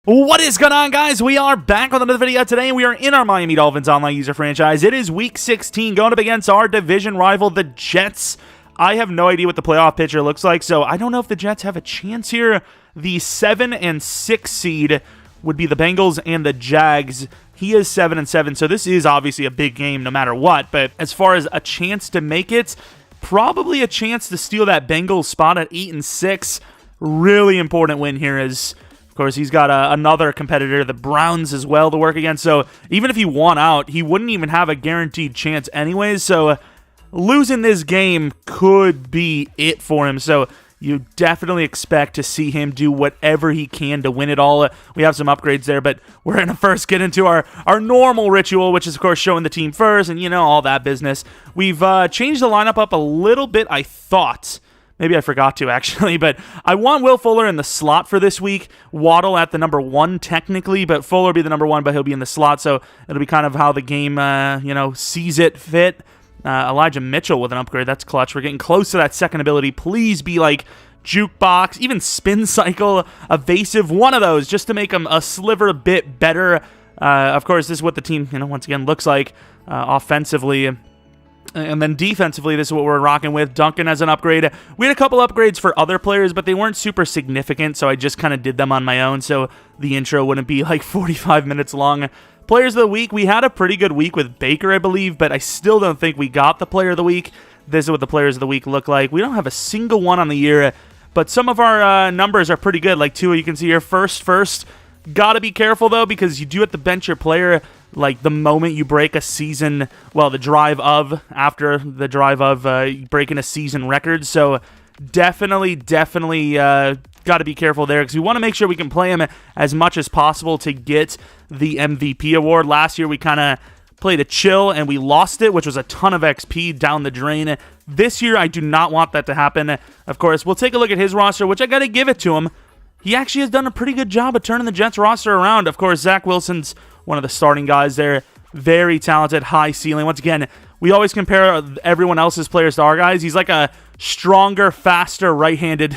What is going on, guys? We are back with another video today, and we are in our Miami Dolphins online user franchise. It is week 16, going up against our division rival, the Jets. I have no idea what the playoff picture looks like, so I don't know if the Jets have a chance here. The 7 and 6 seed would be the Bengals and the Jags. He is 7 and 7, so this is obviously a big game no matter what. But as far as a chance to make it, probably a chance to steal that Bengals spot at 8 and 6. Really important win here is, of course, he's got another competitor, the Browns, as well to work against. So even if he won out, he wouldn't even have a guaranteed chance anyways. So losing this game could be it for him. So you definitely expect to see him do whatever he can to win it all. We have some upgrades there, but we're going to first get into our normal ritual, which is, of course, showing the team first and, you know, all that business. We've changed the lineup up a little bit, I thought. Maybe I forgot to, actually, but I want Will Fuller in the slot for this week. Waddle at the number 1, technically, but Fuller will be the number 1, but he'll be in the slot, so it'll be kind of how the game, sees it fit. Elijah Mitchell with an upgrade. That's clutch. We're getting close to that second ability. Please be like jukebox, even spin cycle, evasive, one of those, just to make him a sliver bit better. Of course, this is what the team, once again, looks like offensively. And then defensively, this is what we're rocking with. Duncan has an upgrade. We had a couple upgrades for other players, but they weren't super significant, so I just kind of did them on my own, so the intro wouldn't be like 45 minutes long. Players of the week, we had a pretty good week with Baker, I believe, but I still don't think we got the player of the week. This is what the players of the week look like. We don't have a single one on the year, but some of our numbers are pretty good. Like two, you can see here, first. Got to be careful, though, because you do have to bench your player like the moment you break a season, well, after the drive of breaking a season record. So definitely got to be careful there because we want to make sure we can play him as much as possible to get the MVP award. Last year, we kind of played a chill and we lost it, which was a ton of XP down the drain. This year, I do not want that to happen. Of course, we'll take a look at his roster, which I got to give it to him. He actually has done a pretty good job of turning the Jets roster around. Of course, Zach Wilson's one of the starting guys there. Very talented, high ceiling. Once again, we always compare everyone else's players to our guys. He's like a stronger, faster right-handed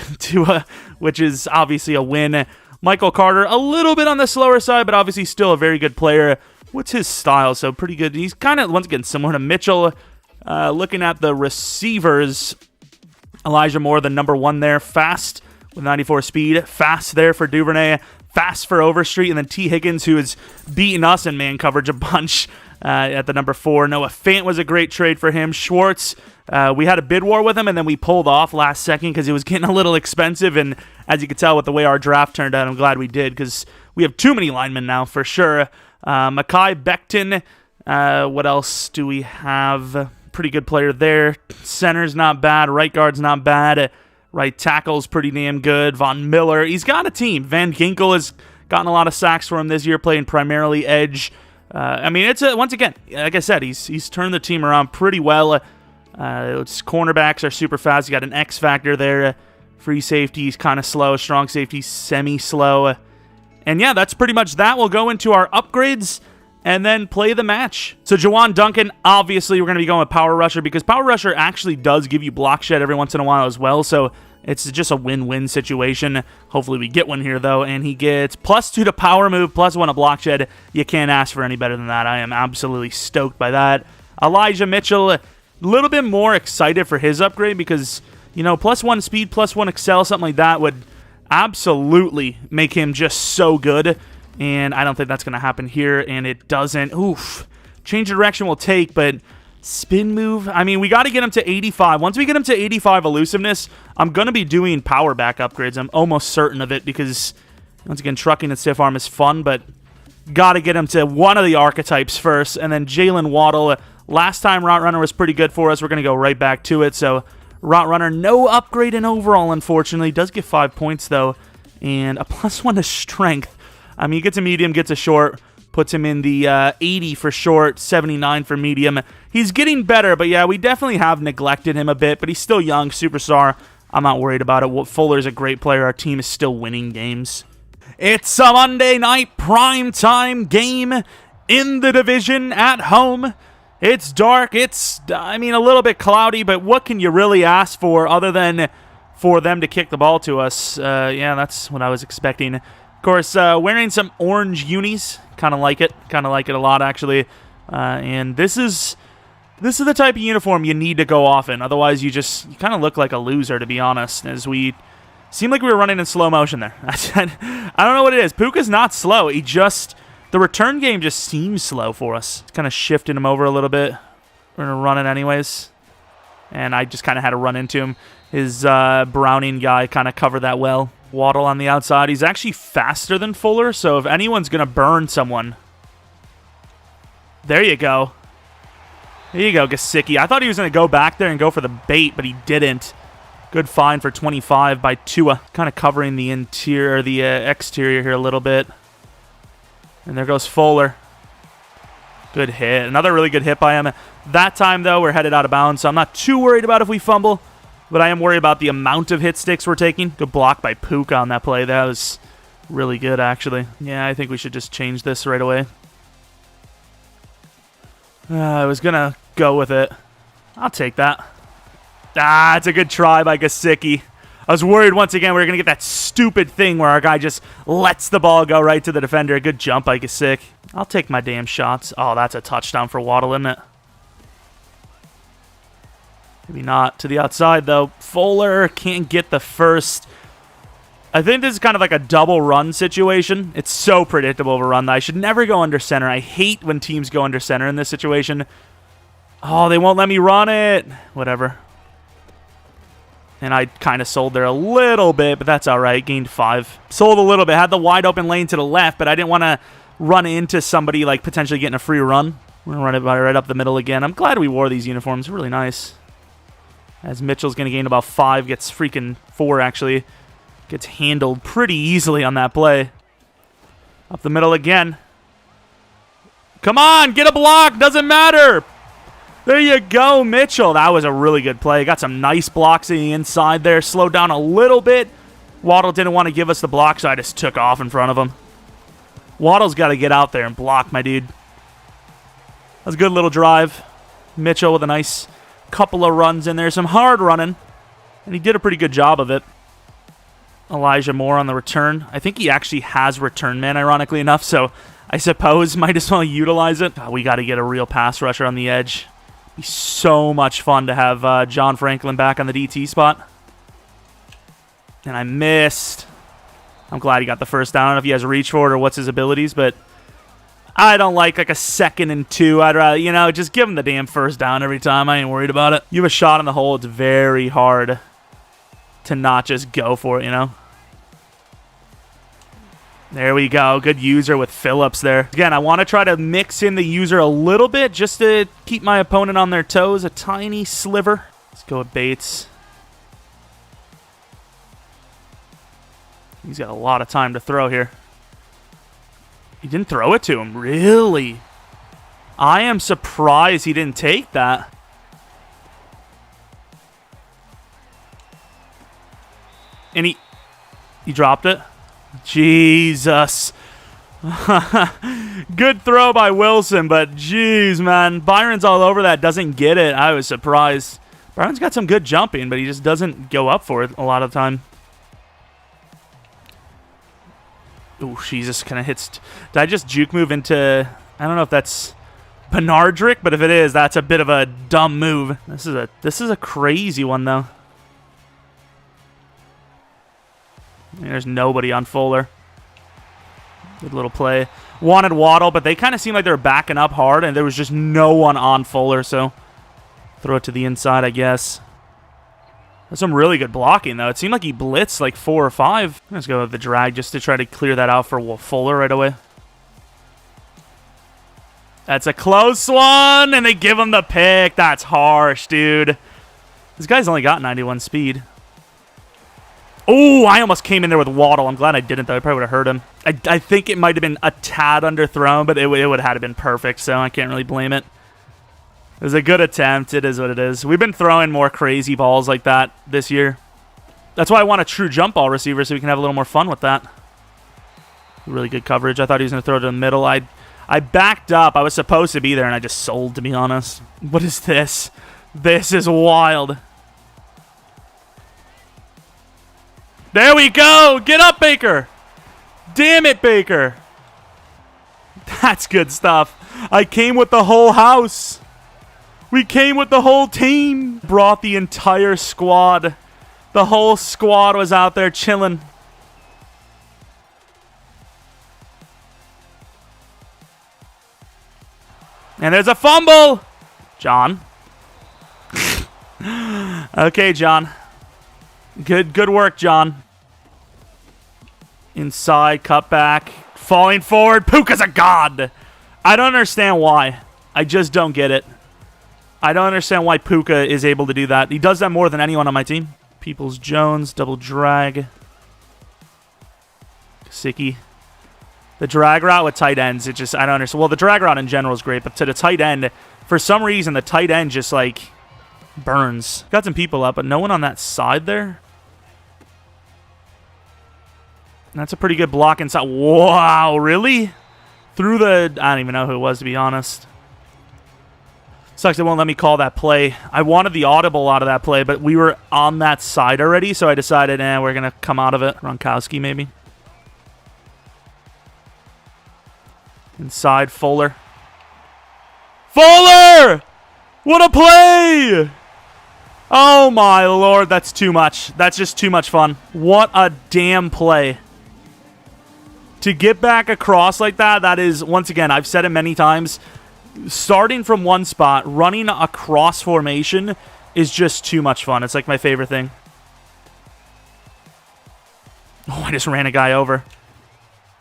which is obviously a win. Michael Carter, a little bit on the slower side, but obviously still a very good player. What's his style? So pretty good. He's kind of, once again, similar to Mitchell. Looking at the receivers, Elijah Moore, the number 1 there, fast with 94 speed, fast there for Duvernay, fast for Overstreet, and then T. Higgins, who has beaten us in man coverage a bunch at the number 4. Noah Fant was a great trade for him. Schwartz, we had a bid war with him, and then we pulled off last second because it was getting a little expensive, and as you can tell with the way our draft turned out, I'm glad we did because we have too many linemen now for sure. Mekhi Becton, what else do we have? Pretty good player there. Center's not bad. Right guard's not bad. Right tackle's pretty damn good. Von Miller, he's got a team. Van Ginkel has gotten a lot of sacks for him this year, playing primarily edge. It's once again, like I said, he's turned the team around pretty well. Cornerbacks are super fast. You got an X factor there. Free safety, he's kind of slow. Strong safety, semi-slow. And yeah, that's pretty much that. We'll go into our upgrades and then play the match. So Jawan Duncan, obviously we're going to be going with Power Rusher because Power Rusher actually does give you block shed every once in a while as well, so it's just a win-win situation. Hopefully we get one here, though, and he gets +2 to power move, +1 to block shed. You can't ask for any better than that. I am absolutely stoked by that. Elijah Mitchell, a little bit more excited for his upgrade because, +1 speed, +1 excel, something like that would absolutely make him just so good. And I don't think that's going to happen here, and it doesn't. Oof. Change of direction will take, but spin move? We got to get him to 85. Once we get him to 85 elusiveness, I'm going to be doing power back upgrades. I'm almost certain of it because, once again, trucking and stiff arm is fun, but got to get him to one of the archetypes first. And then Jalen Waddle. Last time Route Runner was pretty good for us. We're going to go right back to it. So Route Runner, no upgrade in overall, unfortunately. Does get 5 points, though, and a +1 to strength. He gets a medium, gets a short, puts him in the 80 for short, 79 for medium. He's getting better, but yeah, we definitely have neglected him a bit, but he's still young, superstar. I'm not worried about it. Fuller's a great player. Our team is still winning games. It's a Monday night primetime game in the division at home. It's dark. It's, a little bit cloudy, but what can you really ask for other than for them to kick the ball to us? Yeah, that's what I was expecting. course, wearing some orange unis. Kind of like it. Kind of like it a lot, actually. And this is the type of uniform you need to go off in. Otherwise, you kind of look like a loser, to be honest, as we seemed like we were running in slow motion there. I don't know what it is. Puka's not slow. The return game just seems slow for us. It's kind of shifting him over a little bit. We're going to run it anyways. And I just kind of had to run into him. His Browning guy kind of covered that well. Waddle on the outside. He's actually faster than Fuller, so if anyone's going to burn someone... There you go. There you go, Gesicki. I thought he was going to go back there and go for the bait, but he didn't. Good find for 25 by Tua. Kind of covering the interior, the exterior here a little bit. And there goes Fuller. Good hit. Another really good hit by him. That time, though, we're headed out of bounds, so I'm not too worried about if we fumble. But I am worried about the amount of hit sticks we're taking. Good block by Puka on that play. That was really good, actually. Yeah, I think we should just change this right away. I was going to go with it. I'll take that. Ah, it's a good try by Gesicki. I was worried once again we were going to get that stupid thing where our guy just lets the ball go right to the defender. Good jump by Gesicki. I'll take my damn shots. Oh, that's a touchdown for Waddle, isn't it? Maybe not. To the outside, though. Fuller can't get the first. I think this is kind of like a double run situation. It's so predictable of a run that I should never go under center. I hate when teams go under center in this situation. Oh, they won't let me run it. Whatever. And I kind of sold there a little bit, but that's all right. Gained 5. Sold a little bit. Had the wide open lane to the left, but I didn't want to run into somebody like potentially getting a free run. We're going to run it right up the middle again. I'm glad we wore these uniforms. Really nice. As Mitchell's going to gain about 5. Gets freaking 4, actually. Gets handled pretty easily on that play. Up the middle again. Come on, get a block. Doesn't matter. There you go, Mitchell. That was a really good play. Got some nice blocks in the inside there. Slowed down a little bit. Waddle didn't want to give us the block, so I just took off in front of him. Waddle's got to get out there and block, my dude. That was a good little drive. Mitchell with a nice couple of runs in there. Some hard running. And he did a pretty good job of it. Elijah Moore on the return. I think he actually has return man, ironically enough, so I suppose might as well utilize it. We got to get a real pass rusher on the edge. Be so much fun to have John Franklin back on the DT spot. And I missed. I'm glad he got the first down. I don't know if he has reach for it or what's his abilities, but I don't like a 2nd and 2. I'd rather, just give him the damn first down every time. I ain't worried about it. You have a shot in the hole. It's very hard to not just go for it, There we go. Good user with Phillips there. Again, I want to try to mix in the user a little bit just to keep my opponent on their toes. A tiny sliver. Let's go with Bates. He's got a lot of time to throw here. He didn't throw it to him. Really? I am surprised he didn't take that. And he dropped it. Jesus. Good throw by Wilson, but jeez, man. Byron's all over that. Doesn't get it. I was surprised. Byron's got some good jumping, but he just doesn't go up for it a lot of the time. Oh, Jesus. Kind of hits. Did I just juke move into... I don't know if that's Bernardrick, but if it is, that's a bit of a dumb move. This is a crazy one, though. There's nobody on Fuller. Good little play. Wanted Waddle, but they kind of seemed like they were backing up hard, and there was just no one on Fuller, so throw it to the inside, I guess. That's some really good blocking, though. It seemed like he blitzed like 4 or 5. Let's go with the drag just to try to clear that out for Fuller right away. That's a close one, and they give him the pick. That's harsh, dude. This guy's only got 91 speed. Oh, I almost came in there with Waddle. I'm glad I didn't, though. I probably would have hurt him. I think it might have been a tad underthrown, but it would have had to been perfect, so I can't really blame it. It was a good attempt. It is what it is. We've been throwing more crazy balls like that this year. That's why I want a true jump ball receiver, so we can have a little more fun with that. Really good coverage. I thought he was going to throw it to the middle. I backed up. I was supposed to be there, and I just sold, to be honest. What is this? This is wild. There we go. Get up, Baker. Damn it, Baker. That's good stuff. I came with the whole house. We came with the whole team. Brought the entire squad. The whole squad was out there chilling. And there's a fumble. John. Okay, John. Good work, John. Inside, cut back. Falling forward. Puka's a god. I don't understand why. I just don't get it. I don't understand why Puka is able to do that. He does that more than anyone on my team. Peoples-Jones, double drag. Gesicki. The drag route with tight ends, it just, I don't understand. Well, the drag route in general is great, but to the tight end, for some reason, the tight end just, like, burns. Got some people up, but no one on that side there. That's a pretty good block inside. Wow, really? Through the, I don't even know who it was, to be honest. Sucks it won't let me call that play. I wanted the audible out of that play, but we were on that side already, so I decided, we're going to come out of it. Gronkowski, maybe. Inside, Fuller. Fuller! What a play! Oh, my Lord, that's too much. That's just too much fun. What a damn play. To get back across like that, that is, once again, I've said it many times, starting from one spot, running across formation is just too much fun. It's like my favorite thing. Oh, I just ran a guy over.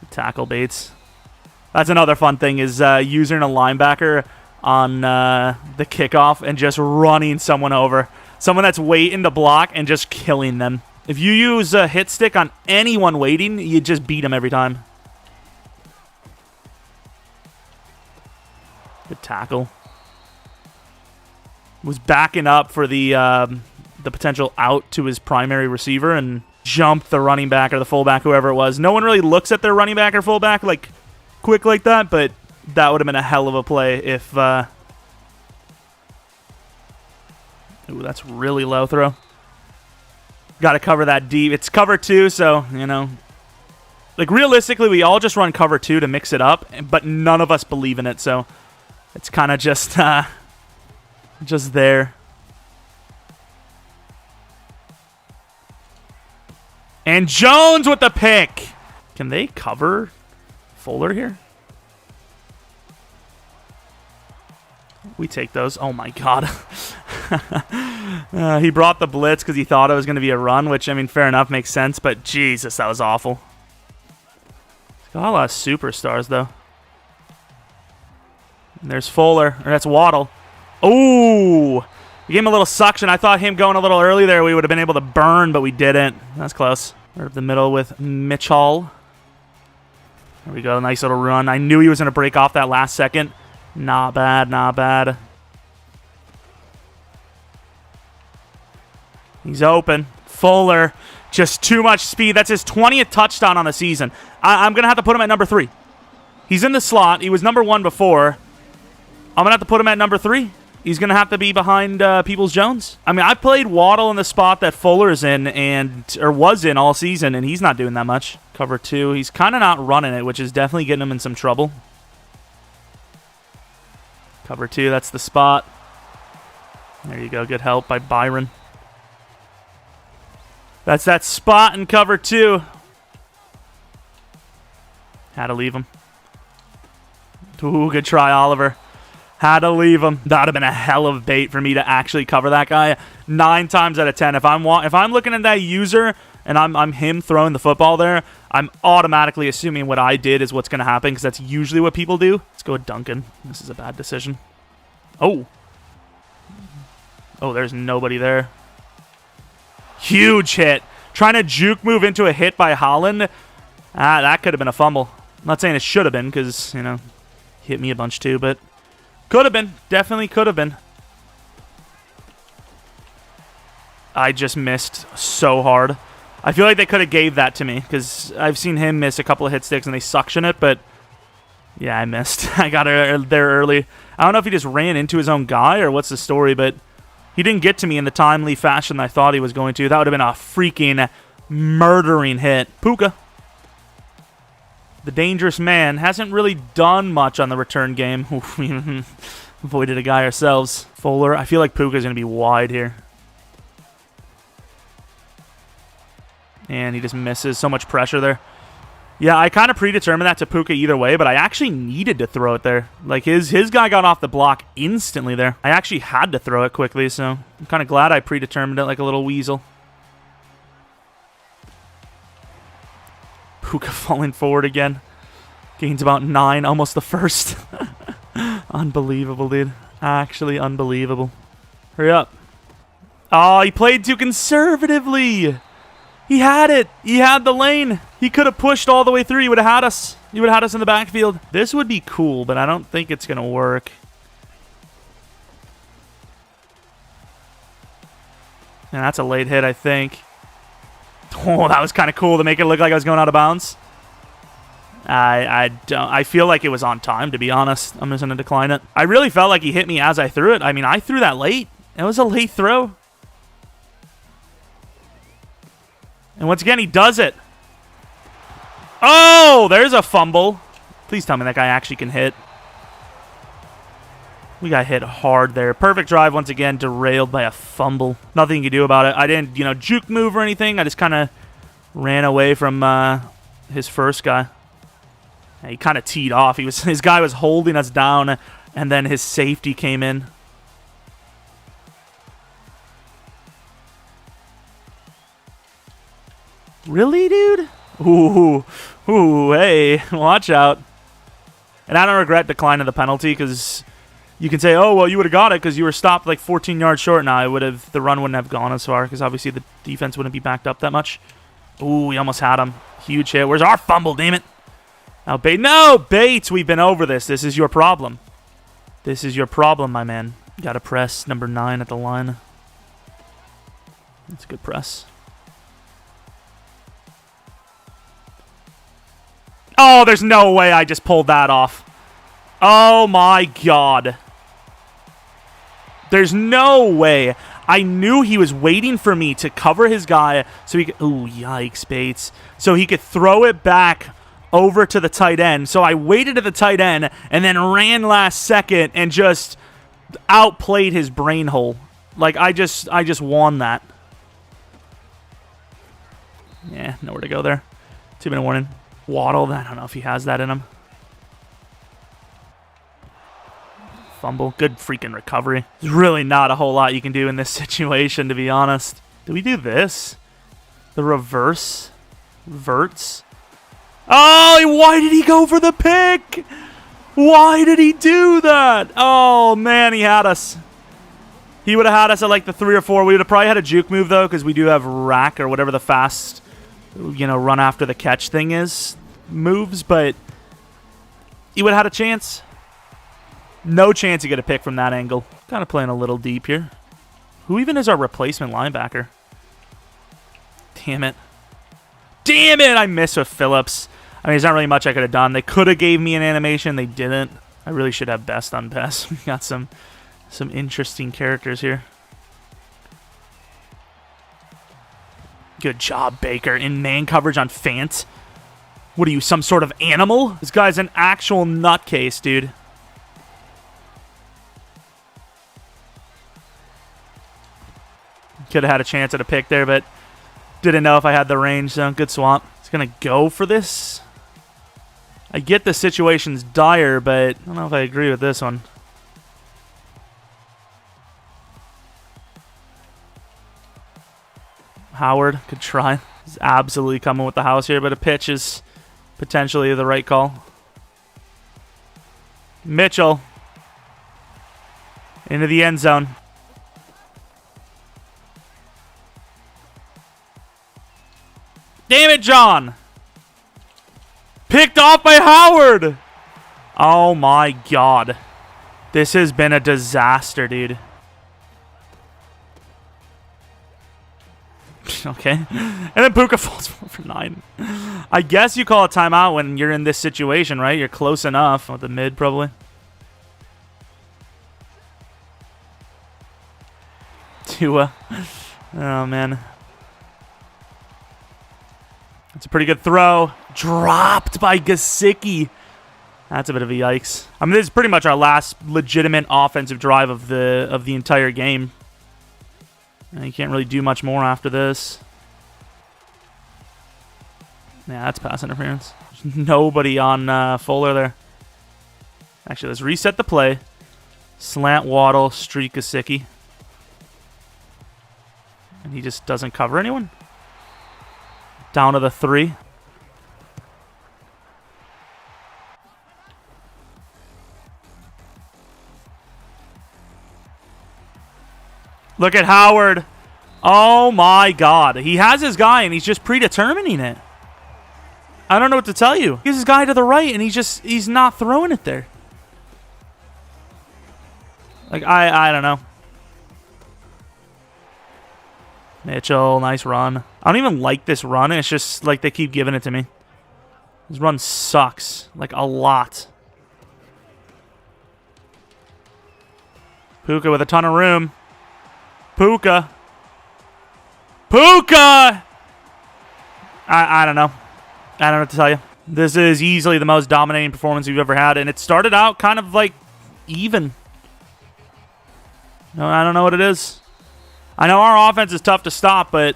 Tackle Bates. That's another fun thing is using a linebacker on the kickoff and just running someone over. Someone that's waiting to block and just killing them. If you use a hit stick on anyone waiting, you just beat them every time. Good tackle. Was backing up for the potential out to his primary receiver and jumped the running back or the fullback, whoever it was. No one really looks at their running back or fullback like quick like that, but that would have been a hell of a play if... Ooh, that's really low throw. Got to cover that deep. It's cover 2, so, like, realistically, we all just run cover 2 to mix it up, but none of us believe in it, so it's kind of just there. And Jones with the pick. Can they cover Fuller here? We take those. Oh, my God. He brought the blitz because he thought it was going to be a run, which, I mean, fair enough, makes sense. But, Jesus, that was awful. Got a lot of superstars, though. And there's Fuller. Or that's Waddle. Oh! We gave him a little suction. I thought him going a little early there, we would have been able to burn, but we didn't. That's close. Right up the middle with Mitchell. There we go. Nice little run. I knew he was going to break off that last second. Not bad, not bad. He's open. Fuller. Just too much speed. That's his 20th touchdown on the season. I'm going to have to put him at number 3. He's in the slot. He was number 1 before. I'm going to have to put him at number 3. He's going to have to be behind Peoples-Jones. I mean, I played Waddle in the spot that Fuller is in or was in all season, and he's not doing that much. Cover 2. He's kind of not running it, which is definitely getting him in some trouble. Cover 2, that's the spot. There you go. Good help by Byron. That's that spot in cover 2. Had to leave him. Ooh, good try, Oliver. Had to leave him. That would have been a hell of bait for me to actually cover that guy 9 times out of 10. If I'm looking at that user and I'm him throwing the football there, I'm automatically assuming what I did is what's going to happen because that's usually what people do. Let's go with Duncan. This is a bad decision. Oh. Oh, there's nobody there. Huge hit. Trying to juke move into a hit by Holland. That could have been a fumble. I'm not saying it should have been because, hit me a bunch too, but could have been. Definitely could have been. I just missed so hard. I feel like they could have gave that to me because I've seen him miss a couple of hit sticks and they suction it, but yeah, I missed. I got there early. I don't know if he just ran into his own guy or what's the story, but he didn't get to me in the timely fashion I thought he was going to. That would have been a freaking murdering hit. Puka. The dangerous man hasn't really done much on the return game. We avoided a guy ourselves. Fuller. I feel like Puka's going to be wide here. And he just misses. So much pressure there. Yeah, I kind of predetermined that to Puka either way, but I actually needed to throw it there. Like, his guy got off the block instantly there. I actually had to throw it quickly, so I'm kind of glad I predetermined it like a little weasel. Puka falling forward again. Gains about 9, almost the first. Unbelievable, dude. Actually unbelievable. Hurry up. Oh, he played too conservatively. He had it. He had the lane. He could have pushed all the way through. He would have had us. He would have had us in the backfield. This would be cool, but I don't think it's going to work. And that's a late hit, I think. Oh, that was kind of cool to make it look like I was going out of bounds. I feel like it was on time, to be honest. I'm just going to decline it. I really felt like he hit me as I threw it. I mean, I threw that late. It was a late throw. And once again, he does it. Oh, there's a fumble. Please tell me that guy actually can hit. We got hit hard there. Perfect drive once again, derailed by a fumble. Nothing you can do about it. I didn't, juke move or anything. I just kind of ran away from his first guy. Yeah, he kind of teed off. His guy was holding us down, and then his safety came in. Really, dude? Ooh, hey, watch out. And I don't regret declining the penalty because you can say, oh, well, you would have got it because you were stopped like 14 yards short. Now the run wouldn't have gone as far because obviously the defense wouldn't be backed up that much. Ooh, we almost had him. Huge hit. Where's our fumble, damn it? Now, Bates, we've been over this. This is your problem. This is your problem, my man. You got to press number 9 at the line. That's a good press. Oh, there's no way I just pulled that off. Oh, my God. There's no way. I knew he was waiting for me to cover his guy so he could... Ooh, yikes, Bates. So he could throw it back over to the tight end. So I waited at the tight end and then ran last second and just outplayed his brain hole. Like, I just won that. Yeah, nowhere to go there. 2-minute warning. Waddle, I don't know if he has that in him. Fumble. Good freaking recovery. There's really not a whole lot you can do in this situation, to be honest. Do we do this? The reverse? Verts? Oh, why did he go for the pick? Why did he do that? Oh, man, he had us. He would have had us at like the 3 or 4. We would have probably had a juke move, though, because we do have rack or whatever the fast... run after the catch thing is moves, but he would have had a chance. No chance to get a pick from that angle. Kind of playing a little deep here. Who even is our replacement linebacker? Damn it. Damn it! I missed with Phillips. I mean, there's not really much I could have done. They could have gave me an animation. They didn't. I really should have best on best. We got some interesting characters here. Good job, Baker. In man coverage on Fant. What are you, some sort of animal? This guy's an actual nutcase, dude. Could have had a chance at a pick there, but didn't know if I had the range, so good swap. It's going to go for this. I get the situation's dire, but I don't know if I agree with this one. Howard could try. He's absolutely coming with the house here, but a pitch is potentially the right call. Mitchell into the end zone. Damn it, John. Picked off by Howard. Oh, my God. This has been a disaster, dude. Okay. And then Puka falls 4 for 9. I guess you call a timeout when you're in this situation, right? You're close enough. With the mid, probably. Tua. Oh, man. It's a pretty good throw. Dropped by Gesicki. That's a bit of a yikes. I mean, this is pretty much our last legitimate offensive drive of the entire game. And you can't really do much more after this. Yeah, that's pass interference. There's nobody on Fuller there. Actually, let's reset the play. Slant Waddle, streak Gesicki. And he just doesn't cover anyone. Down to the 3. Look at Howard. Oh my God. He has his guy and he's just predetermining it. I don't know what to tell you. He has his guy to the right and he's not throwing it there. Like, I don't know. Mitchell, nice run. I don't even like this run. It's just like they keep giving it to me. This run sucks. Like, a lot. Puka with a ton of room. Puka. Puka! I don't know. I don't know what to tell you. This is easily the most dominating performance we've ever had, and it started out kind of like even. No, I don't know what it is. I know our offense is tough to stop, but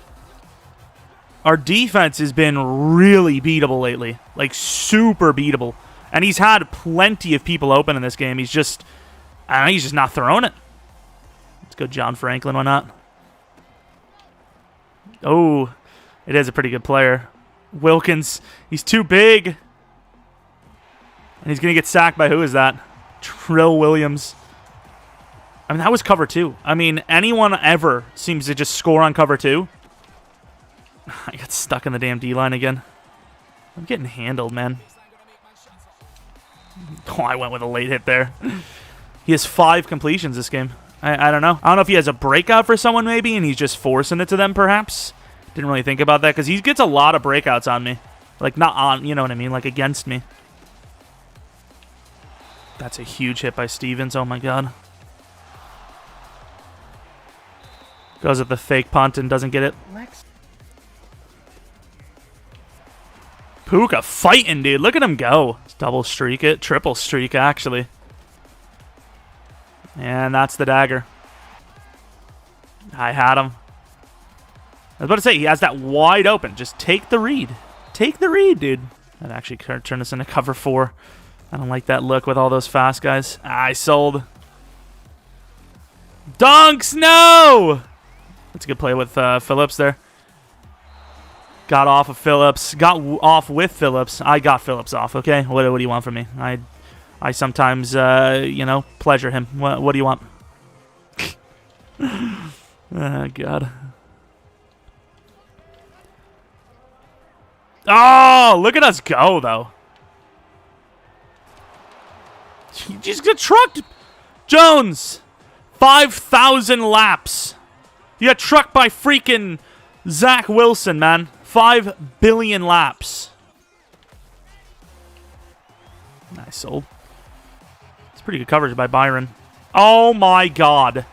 our defense has been really beatable lately. Like, super beatable. And he's had plenty of people open in this game. He's just, I don't know, he's just not throwing it. Let's go John Franklin, why not? Oh, it is a pretty good player. Wilkins, he's too big. And he's going to get sacked by who is that? Trill Williams. I mean, that was cover 2. I mean, anyone ever seems to just score on cover 2. I got stuck in the damn D-line again. I'm getting handled, man. Oh, I went with a late hit there. He has 5 completions this game. I don't know. I don't know if he has a breakout for someone maybe, and he's just forcing it to them perhaps. Didn't really think about that, because he gets a lot of breakouts on me. Like, not on, you know what I mean? Like, against me. That's a huge hit by Stevens. Oh, my God. Goes at the fake punt and doesn't get it. Puka fighting, dude. Look at him go. Let's double streak it. Triple streak, actually. And that's the dagger. I had him. I was about to say, he has that wide open. Just take the read. Take the read, dude. That actually turned us into cover 4. I don't like that look with all those fast guys. I sold. Dunks, no! That's a good play with Phillips there. Got off of Phillips. Got off with Phillips. I got Phillips off, okay? What do you want from me? I sometimes, you know, pleasure him. What do you want? Oh, God. Oh, look at us go, though. He just got trucked. Jones, 5,000 laps. You got trucked by freaking Zach Wilson, man. 5 billion laps. Nice sold. It's pretty good coverage by Byron. Oh, my God.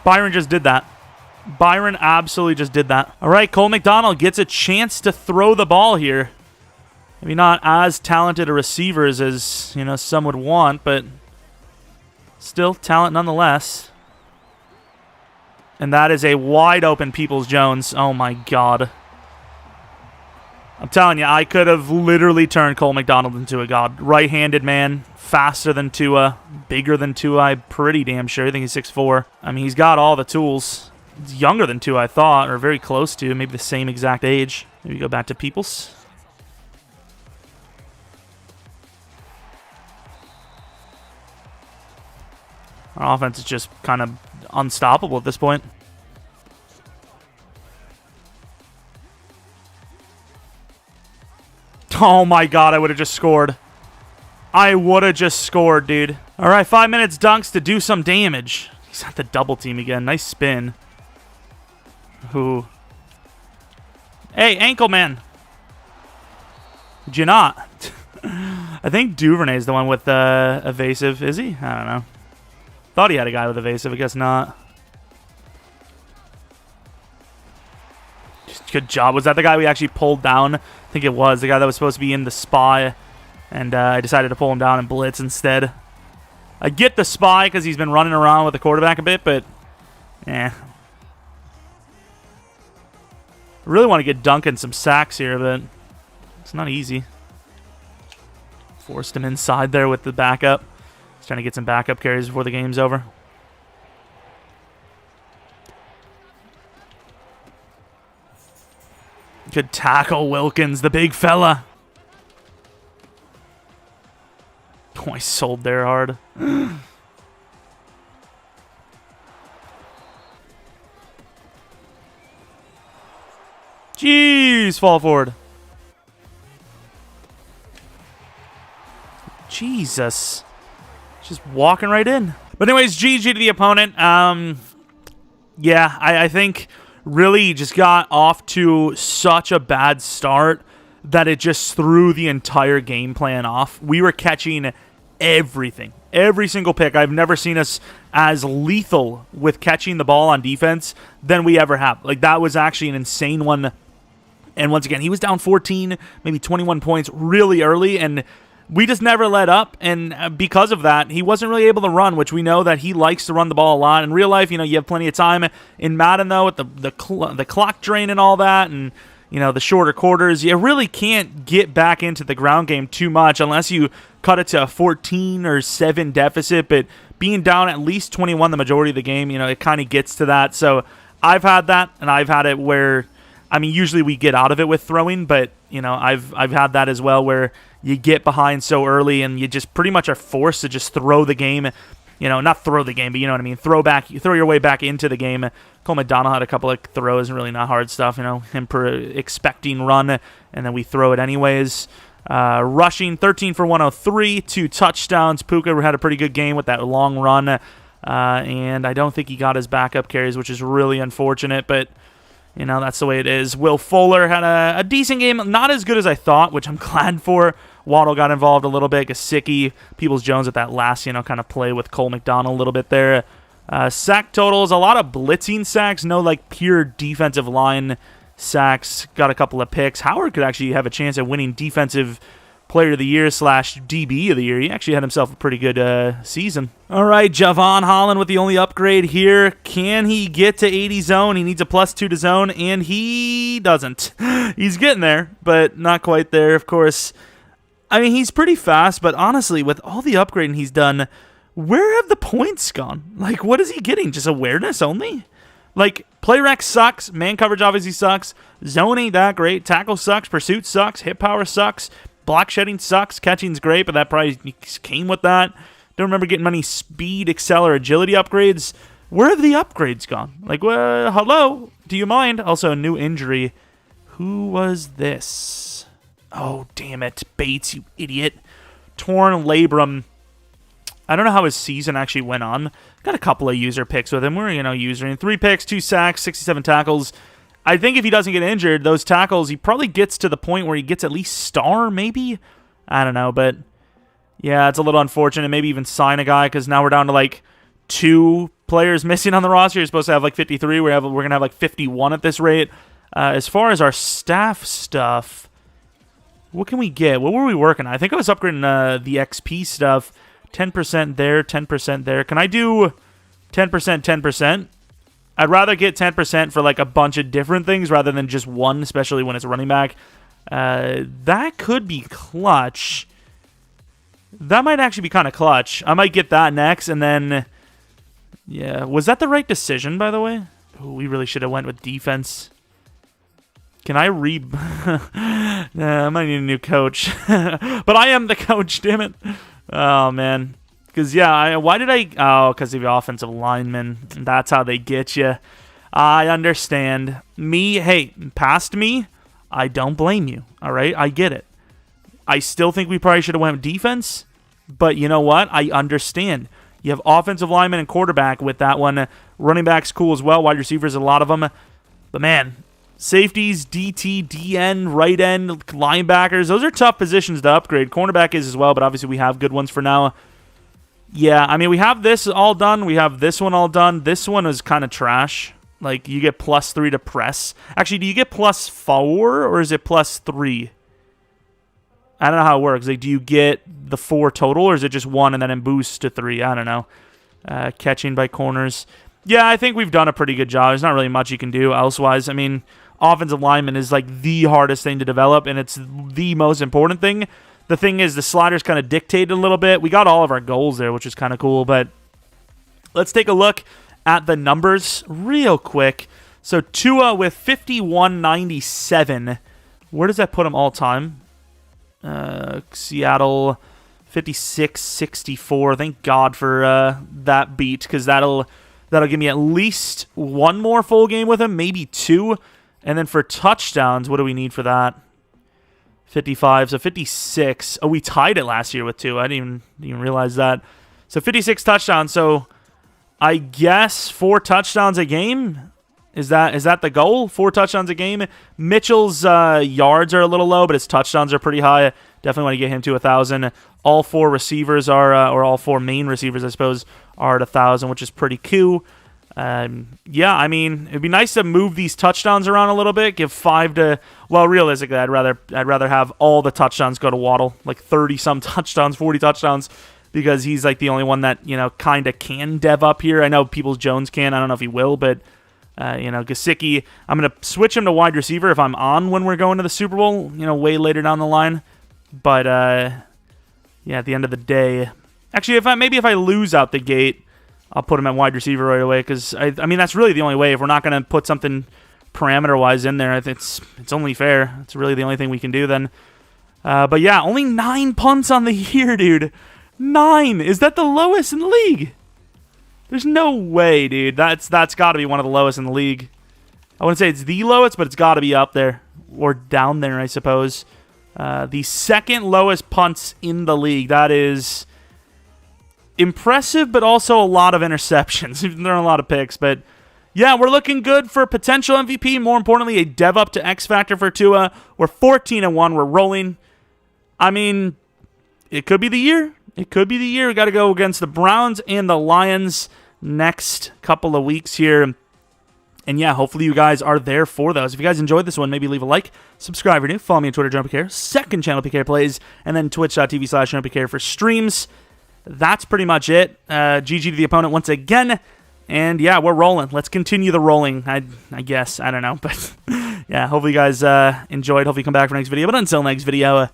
Byron just did that. Byron absolutely just did that. All right, Cole McDonald gets a chance to throw the ball here. Maybe not as talented a receivers as, you know, some would want, but still talent nonetheless. And that is a wide open Peoples-Jones. Oh, my God. I'm telling you, I could have literally turned Cole McDonald into a god. Right-handed man, faster than Tua, bigger than Tua, I'm pretty damn sure. I think he's 6'4". I mean, he's got all the tools. He's younger than Tua, I thought, or very close to, maybe the same exact age. Maybe go back to Peoples. Our offense is just kind of unstoppable at this point. Oh my God, I would have just scored. I would have just scored, dude. All right, 5 minutes dunks to do some damage. He's at the double team again. Nice spin. Ooh. Hey, ankle man. Did you not? I think Duvernay's the one with evasive. Is he? I don't know. Thought he had a guy with evasive. I guess not. Just Good job. Was that the guy we actually pulled down? I think it was. The guy that was supposed to be in the spy. And I decided to pull him down and blitz instead. I get the spy because he's been running around with the quarterback a bit, but... I really want to get Duncan some sacks here, but it's not easy. Forced him inside there with the backup. He's trying to get some backup carries before the game's over. Good tackle, Wilkins, the big fella. Oh, I sold there hard. Jeez, fall forward. Jesus. Just walking right in. But anyways, GG to the opponent. Yeah, I think really just got off to such a bad start that it just threw the entire game plan off. We were catching everything. Every single pick. I've never seen us as lethal with catching the ball on defense than we ever have. Like, that was actually an insane one. And once again, he was down 14, maybe 21 points really early, and we just never let up. And because of that, he wasn't really able to run, which we know that he likes to run the ball a lot. In real life, you have plenty of time. In Madden, though, with the clock drain and all that, and the shorter quarters, you really can't get back into the ground game too much unless you cut it to a 14 or 7 deficit. But being down at least 21 the majority of the game, it kind of gets to that. So I've had that, and I've had it where, usually we get out of it with throwing, but I've had that as well where you get behind so early and you just pretty much are forced to just throw the game. Not throw the game, but you know what I mean. Throw your way back into the game. Cole McDonald had a couple of throws, really not hard stuff. Him expecting run, and then we throw it anyways. Rushing 13 for 103, 2 touchdowns. Puka had a pretty good game with that long run, and I don't think he got his backup carries, which is really unfortunate, but that's the way it is. Will Fuller had a decent game, not as good as I thought, which I'm glad for. Waddle got involved a little bit. Gesicki, Peoples-Jones at that last, kind of play with Cole McDonald a little bit there. Sack totals, a lot of blitzing sacks, no pure defensive line sacks. Got a couple of picks. Howard could actually have a chance at winning Defensive Player of the Year / DB of the Year. He actually had himself a pretty good season. All right, Javon Holland with the only upgrade here. Can he get to 80 zone? He needs a +2 to zone, and he doesn't. He's getting there, but not quite there, of course. He's pretty fast, but honestly, with all the upgrading he's done, where have the points gone? What is he getting? Just awareness only? Play rec sucks. Man coverage obviously sucks. Zone ain't that great. Tackle sucks. Pursuit sucks. Hit power sucks. Block shedding sucks. Catching's great, but that probably came with that. Don't remember getting many speed, excel, or agility upgrades. Where have the upgrades gone? Hello? Do you mind? Also, a new injury. Who was this? Oh, damn it. Bates, you idiot. Torn labrum. I don't know how his season actually went on. Got a couple of user picks with him. We're, usering 3 picks, 2 sacks, 67 tackles. I think if he doesn't get injured, those tackles, he probably gets to the point where he gets at least star, maybe? I don't know, but yeah, it's a little unfortunate. Maybe even sign a guy, because now we're down to 2 players missing on the roster. You're supposed to have 53. We're going to have 51 at this rate. As far as our staff stuff, what can we get? What were we working on? I think I was upgrading the XP stuff. 10% there, 10% there. Can I do 10%, 10%? I'd rather get 10% for a bunch of different things rather than just one, especially when it's running back. That could be clutch. That might actually be kind of clutch. I might get that next, and then... Yeah, was that the right decision, by the way? Ooh, we really should have went with defense. Can I I might need a new coach. But I am the coach, damn it. Oh, man. Because, yeah, why did I... Oh, because of the offensive linemen. That's how they get you. I understand. Hey, past me, I don't blame you, all right? I get it. I still think we probably should have went with defense, but you know what? I understand. You have offensive linemen and quarterback with that one. Running back's cool as well. Wide receivers, a lot of them. But, man, safeties, DT, DN, right end, linebackers, those are tough positions to upgrade. Cornerback is as well, but obviously we have good ones for now. Yeah, we have this all done. We have this one all done. This one is kind of trash. Like, you get +3 to press. Actually, do you get +4, or is it +3? I don't know how it works. Like, do you get the 4 total, or is it just 1 and then it boosts to 3? I don't know. Catching by corners. Yeah, I think we've done a pretty good job. There's not really much you can do elsewise. I mean, offensive lineman is like the hardest thing to develop, and it's the most important thing. The thing is, the sliders kind of dictated a little bit. We got all of our goals there, which is kind of cool, but let's take a look at the numbers real quick. So Tua with 51.97. Where does that put him all time? Seattle 56.64. Thank God for that beat, because that'll give me at least 1 more full game with him, maybe 2. And then for touchdowns, what do we need for that? 55, so 56. Oh, we tied it last year with 2. I didn't even realize that. So 56 touchdowns. So I guess 4 touchdowns a game. Is that the goal? 4 touchdowns a game. Mitchell's yards are a little low, but his touchdowns are pretty high. Definitely want to get him to 1,000. All 4 receivers are, or all 4 main receivers, I suppose, are at 1,000, which is pretty cool. Yeah, I mean, it'd be nice to move these touchdowns around a little bit. Give 5 to, well, realistically, I'd rather have all the touchdowns go to Waddle, like 30-some touchdowns, 40 touchdowns, because he's like the only one that, you know, kind of can dev up here. I know Peoples-Jones can. I don't know if he will, but you know, Gesicki, I'm going to switch him to wide receiver if I'm on when we're going to the Super Bowl, you know, way later down the line. But yeah, at the end of the day, actually, if I lose out the gate, I'll put him at wide receiver right away, because I mean, that's really the only way. If we're not going to put something parameter-wise in there, it's only fair. It's really the only thing we can do then. But yeah, only 9 punts on the year, dude. 9! Is that the lowest in the league? There's no way, dude. That's got to be one of the lowest in the league. I wouldn't say it's the lowest, but it's got to be up there. Or down there, I suppose. The second lowest punts in the league. That is impressive, but also a lot of interceptions. There are a lot of picks, but yeah, we're looking good for potential MVP. More importantly, a dev up to X Factor for Tua. We're 14-1. We're rolling. I mean, it could be the year. It could be the year. We got to go against the Browns and the Lions next couple of weeks here. And yeah, hopefully you guys are there for those. If you guys enjoyed this one, maybe leave a like, subscribe if you're new, follow me on Twitter, Jeromepkr, second channel, PK Plays, and then twitch.tv/Jeromepkr for streams. That's pretty much it. GG to the opponent once again. And yeah, we're rolling. Let's continue the rolling, I guess. I don't know. But yeah, hopefully you guys enjoyed. Hopefully you come back for next video. But until next video,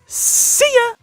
see ya!